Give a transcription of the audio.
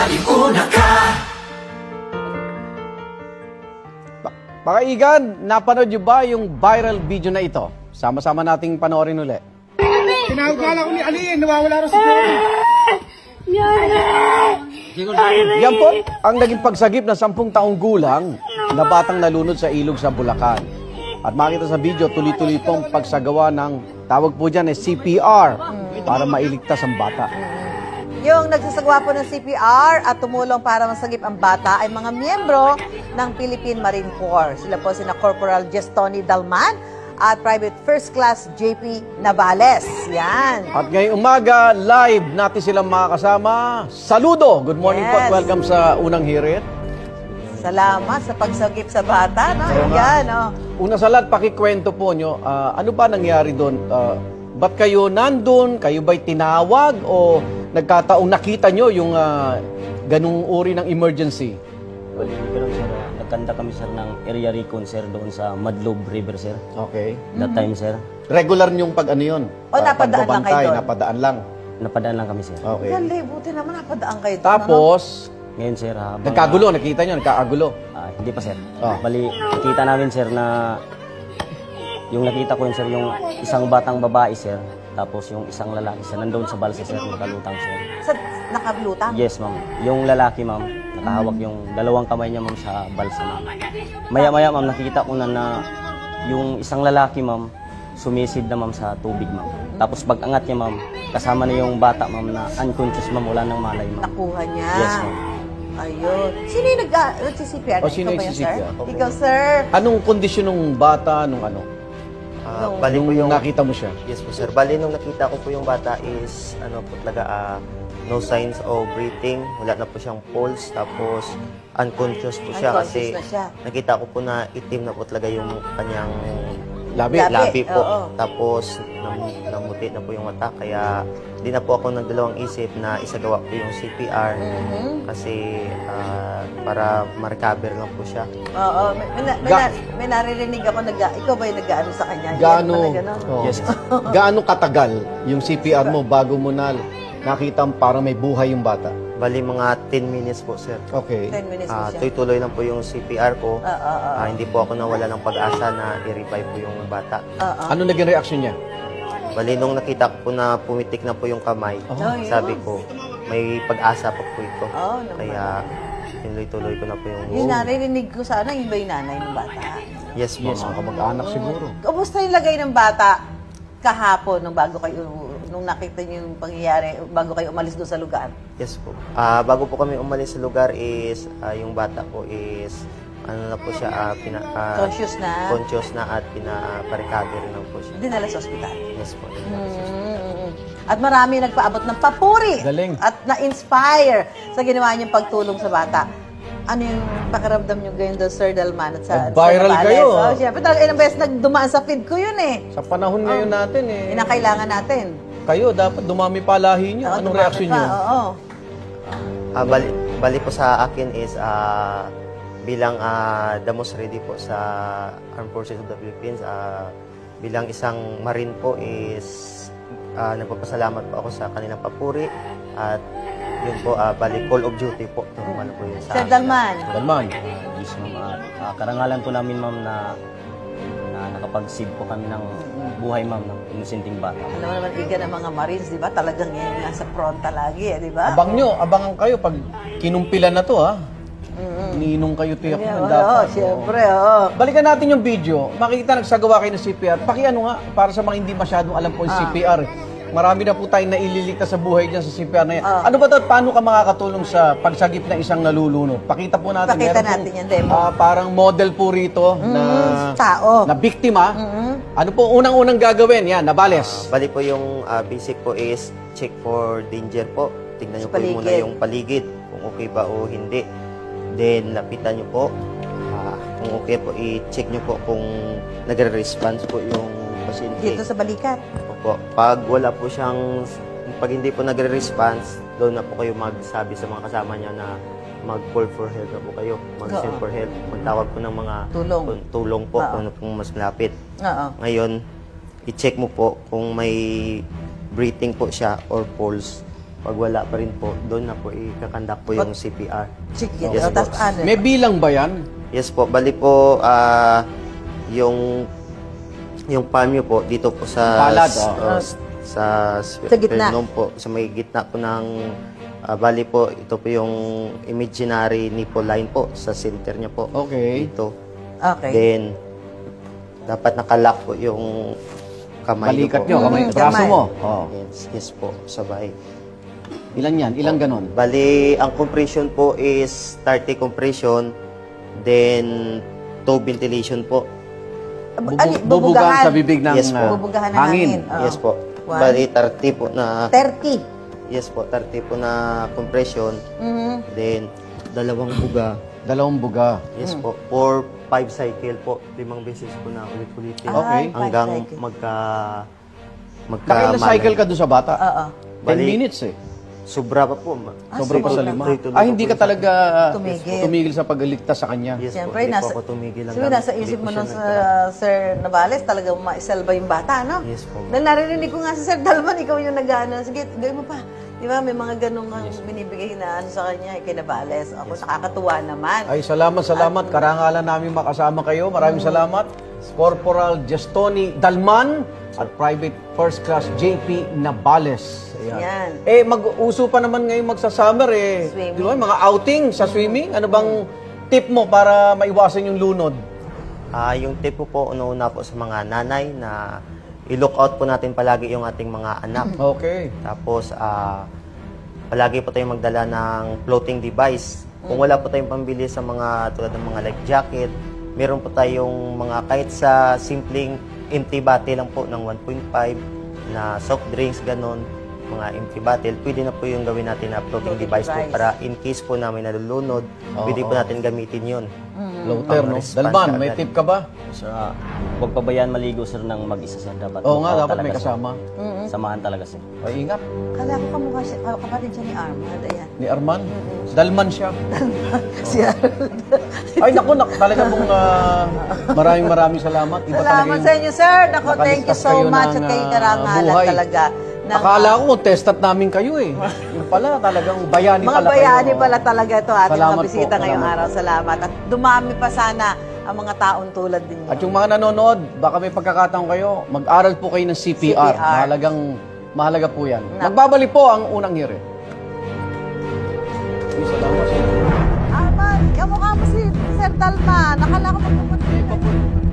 Maliuna ka. Pakaigan, napanood niyo ba yung viral video na ito? Sama-sama nating panoorin ulit. Pinagkala ko ni Alin, nawawala rin si Yan po ang naging pagsagip ng 10 taong gulang na batang nalunod sa ilog sa Bulacan. At makita sa video, tuloy-tuloy pong pagsagawa ng tawag po dyan CPR para mailigtas ang bata. Yung nagsasagawa po ng CPR at tumulong para masagip ang bata ay mga miyembro ng Philippine Marine Corps. Sila po sina Corporal Gestoni Dalman at Private First Class JP Navales. Yan. At ngayong umaga, live natin silang makakasama. Saludo! Good morning po at welcome sa unang hirit. Salamat sa pagsagip sa bata. No? Yan, no? Una sa lahat, pakikwento po nyo, ano ba nangyari doon? Ba't kayo nandun? Kayo ba'y tinawag? O nagkataong nakita nyo yung ganung uri ng emergency? Well, ganun sir, nagkanda kami sir ng area recon sir doon sa Madlob River sir. Okay. That time sir. Regular nyong pag ano yun? O napadaan lang kayo doon? Napadaan lang. Napadaan lang kami sir. Okay. Dali, buti naman napadaan kayo doon. Tapos, ngayon sir, habang... nagkagulo, nakita nyo, nagkakagulo. Hindi pa sir. Oh. Bali, nakita namin sir na yung nakita ko yun sir, yung isang batang babae sir, tapos yung isang lalaki sir, nandun sa balsa sir, nakalutang sir. Sa nakablutang? Yes ma'am. Yung lalaki ma'am, nakahawak yung dalawang kamay niya ma'am sa balsa ma'am. Maya-maya ma'am, nakita ko na yung isang lalaki ma'am, sumisid na ma'am sa tubig ma'am. Tapos pag angat niya ma'am, kasama na yung bata ma'am na unconscious ma'am, wala ng malay ma'am. Nakuha niya? Yes ma'am. Ayun. Sino yung nag-CPR? Sino yung CPR? Ikaw, sir. Anong kondisyon ng bata, nung ano? Bali po yung nakita mo siya? Yes po sir. Bali nung nakita ko po yung bata is ano po talaga no signs of breathing, wala na po siyang pulse, tapos unconscious po siya kasi Na siya. nakita ko po na itim na po talaga yung kanyang Labi. po. Oo. Tapos namuti na po yung mata kaya di na po ako nagdalawang isip na isagawa po yung CPR kasi para ma-recover lang po siya. Oo. May naririnig ako, ikaw ba yung nag-ano sa kanya? Gaano, Yes. gaano katagal yung CPR mo bago mo na nakita parang may buhay yung bata? Bali mga 10 minutes po sir. Okay. 10 minutes mo siya. Tuloy lang po yung CPR ko. Hindi po ako nawala ng pag-asa na i-revive po yung bata. Ano naging reaksyon niya? Bali, nung nakita ko po na pumitik na po yung kamay, sabi ko, may pag-asa pa po ito. Kaya, tinuloy-tuloy ko na po yung... Yung naririnig ko sana, yun ba yung nanay ng bata? Yes, po. Yes, mga kamag-anak siguro. Kumusta yung lagay ng bata kahapon nung nakita niyo yung pangyayari, bago kayo umalis doon sa lugar? Yes po. Bago po kami umalis sa lugar is, yung bata po is, ano na po siya, conscious na at pina-recover na po siya. Dinala sa ospital? Yes po. At marami nagpaabot ng papuri. Galing. At na-inspire sa ginawa niyong pagtulong sa bata. Ano yung pakiramdam niyo ngayon doon, Sir Dalman? At sa Viral Navales? kayo. Oh, siyempre, talaga ilang beses nagdumaan sa feed ko yun eh. Sa panahon ngayon natin Yun ang kailangan natin. kayo dapat dumami pa lahi niyo. Anong dumami reaksyon pa, niyo? Oo. Bali po sa akin is, bilang the most ready po sa Armed Forces of the Philippines, bilang isang Marine po is nagpapasalamat po ako sa kanilang papuri at yun po, bali call of duty po. Ano po yun sa Sir Dalman. Dalman. Yes ma'am. Karangalan po namin ma'am na nakapag-save po kami ng buhay ma'am ng inosenteng bata. Alam mo naman, iga ng mga Marines, di ba? Talagang yan nasa fronta lagi, di ba? Abangan kayo pag kinumpilan na to, ha? Ninong kayo tiyak na Oo, dapat. siyempre, oo. Balikan natin yung video. Makikita nagsagawa kayo ng CPR. Pakiano nga, para sa mga hindi masyadong alam po yung CPR. Marami na po tayong naililigtas sa buhay dyan sa CPR na yan. Ano ba ito? Paano ka makakatulong sa pagsagip ng isang nalulunod? Pakita po natin. Pakita Meron natin pong, yan, demo. parang model po rito na tao. na biktima. Ano po unang-unang gagawin? Yan, Navales. Bali po yung basic po is check for danger po. Tingnan nyo po Paligid. muna yung paligid, kung okay ba o hindi. Then, lapitan nyo po. Kung okay po, i-check nyo po kung nagre-response po yung pasyente. Dito sa balikat. Opo. Pag wala po siyang, pag hindi po nagre-response, doon na po kayo magsabi sa mga kasama niya na mag-call for help na po kayo. Mag-send for help. Magtawag po ng mga tulong po kung ano pong mas malapit. Ngayon, i-check mo po kung may breathing po siya or pulse. Pag wala pa rin po, doon na po ikakandak po yung CPR. Sige, Yes, tapos po. ano? May bilang ba yan? Yes po, bali po yung palm nyo po dito po sa Palad, sa gitna. sternum po, sa may gitna po ng bali po, ito po yung imaginary nipple line po sa center niya po. Okay. Dito. Okay. Then dapat nakalock po yung kamay niyo Balikat po. nyo, kamay, braso kamay. mo. Oh. Yes po, sabay. Ilan yan? Ilang ganon? Bali, ang compression po is 30 compression, then 2 ventilation po. Bubugaan sa bibig ng Yes po. Bubugahan ng hangin. hangin. Oo. Yes po. One. Bali, 30 po na, 30. yes po, 30 po na compression, Mhm. then dalawang buga. Dalawang buga. Yes po, for 5 cycle po, 5 beses po na ulit-ulitin. Okay. Ay, 5 Hanggang cycle. Nakailan cycle ka doon sa bata? Oo. 10 Bali- minutes eh. Sobra pa po. Sobra pa sa lima. Tuloy-tuloy Ah, pa hindi po ka sa- talaga Tumigil. sa pagligtas sa kanya. Yes Siyempre, po, hindi nasa, po ako tumigil Siyempre, hanggang nasa hindi isip po mo siya nun nagtara. Sir Navales, talagang maisalba yung bata, no? Yes po. Dahil naririnig ko nga si Sir Dalman, ikaw yung nag-ano, sige, gawin mo pa. Di ba, may mga ganong binibigay na ano sa kanya, kay Navales. Ako, nakakatuwa naman. Ay, salamat. Karangalan namin makasama kayo. Maraming salamat. Corporal Gestoni Dalman at Private First Class JP Navales. Yan. Eh, mag-uso pa naman ngayon magsa-summer eh. Swimming. Di ba, mga outing sa swimming. Ano bang tip mo para maiwasan yung lunod? Yung tip po una-una po sa mga nanay na i-look out po natin palagi yung ating mga anak. Okay. Tapos, palagi po tayong magdala ng floating device. Kung wala po tayong pambili sa mga tulad ng mga life jacket, meron po tayong mga kahit sa simpleng empty bottle lang po ng 1.5 na soft drinks, ganon, mga empty bottle, pwede na po yung gawin natin na floating device po para in case po namin nalulunod, pwede po natin gamitin yun. Floater, no? Response Dalman, ka may agad. tip ka ba? Sir, huwag pabayaan maligo sir ng mag-isa sir. Dapat Oo nga, mukhaw dapat talaga, may sir. kasama. Samahan talaga sir. Ay, ingat. Kala ko kamukha siya, kapatid siya ni Armand. Ayan. Ni Arman. Dalman siya. Siya. Ay, naku, talaga pong maraming salamat. Iba Salamat talaga sa inyo, sir. Naku, thank you nakalistas so kayo much. ng, At kayo karangalan buhay. talaga. Akala ko, testat namin kayo eh. Yung pala, talagang bayani Mga pala bayani kayo. pala talaga ito ating Salamat mga bisita po, ngayong salamat araw. Salamat. At dumami pa sana ang mga taon tulad din At yung mga nanonood, baka may pagkakataon kayo, mag-aral po kayo ng CPR. CPR. Mahalaga po yan. Magbabalik po ang unang hirit. Salamat. Armand, kamukha mo si Sir Dalma. Nakala ko magpupunta.